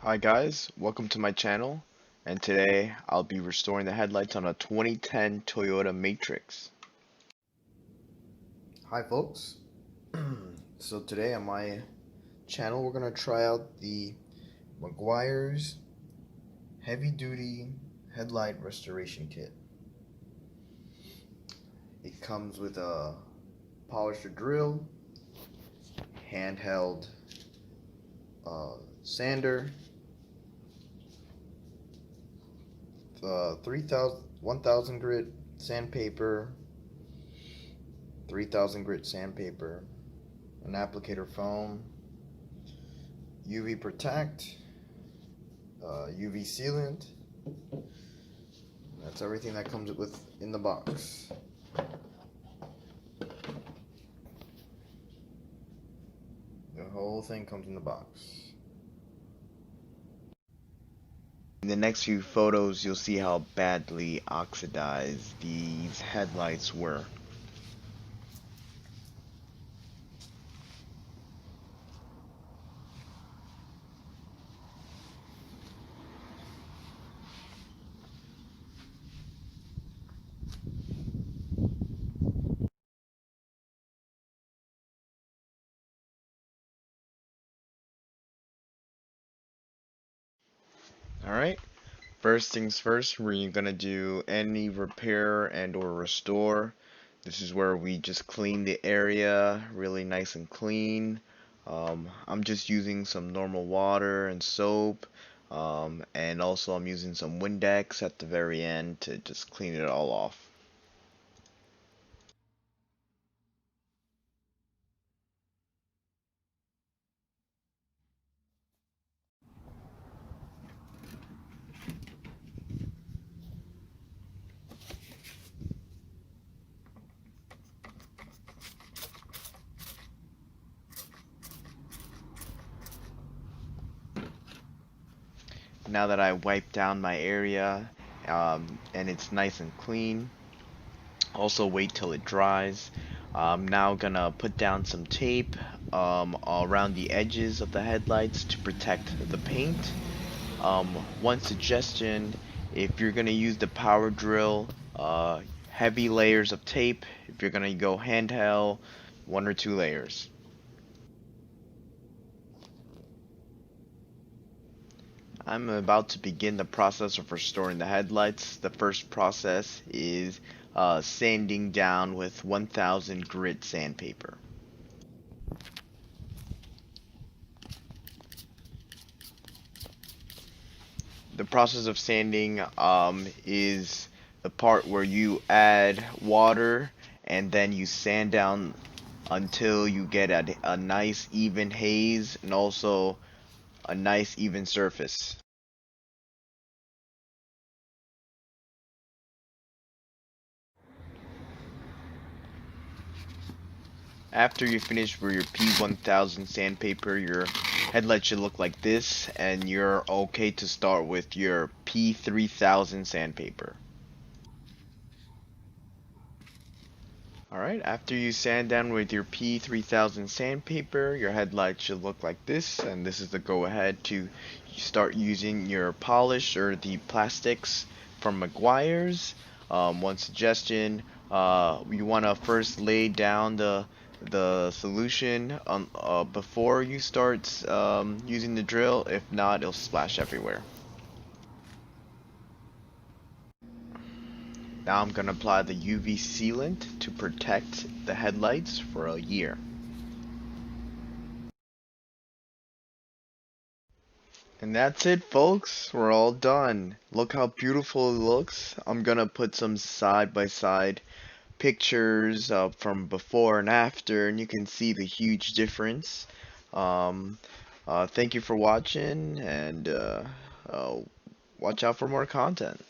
Hi guys, welcome to my channel, and today I'll be restoring the headlights on a 2010 Toyota Matrix. Hi folks, so today on my channel we're going to try out the Meguiar's heavy duty headlight restoration kit. It comes with a polisher drill, handheld sander, 1000 grit sandpaper, 3000 grit sandpaper, an applicator foam, UV protect, UV sealant. That's everything that comes with in the box. The whole thing comes in the box. In the next few photos, you'll see how badly oxidized these headlights were. Alright, first things first, we're gonna do any repair and or restore. This is where we just clean the area really nice and clean. I'm just using some normal water and soap, and also I'm using some Windex at the very end to just clean it all off. Now that I wiped down my area, and it's nice and clean, also wait till it dries. I'm now gonna put down some tape around the edges of the headlights to protect the paint. One suggestion, if you're gonna use the power drill, heavy layers of tape. If you're gonna go handheld, 1 or 2 layers. I'm about to begin the process of restoring the headlights. The first process is sanding down with 1000 grit sandpaper. The process of sanding is the part where you add water and then you sand down until you get a nice even haze and also a nice even surface. After you finish with your P1000 sandpaper, your headlight should look like this, and you're okay to start with your P3000 sandpaper. Alright, after you sand down with your P3000 sandpaper, your headlight should look like this, and this is the go ahead to start using your polish or the plastics from Meguiar's. One suggestion, you want to first lay down the solution before you start using the drill. If not, it'll splash everywhere. Now I'm going to apply the UV sealant to protect the headlights for a year. And that's it, folks. We're all done. Look how beautiful it looks. I'm gonna put some side by side pictures from before and after, and you can see the huge difference. Um, Thank you for watching, and watch out for more content.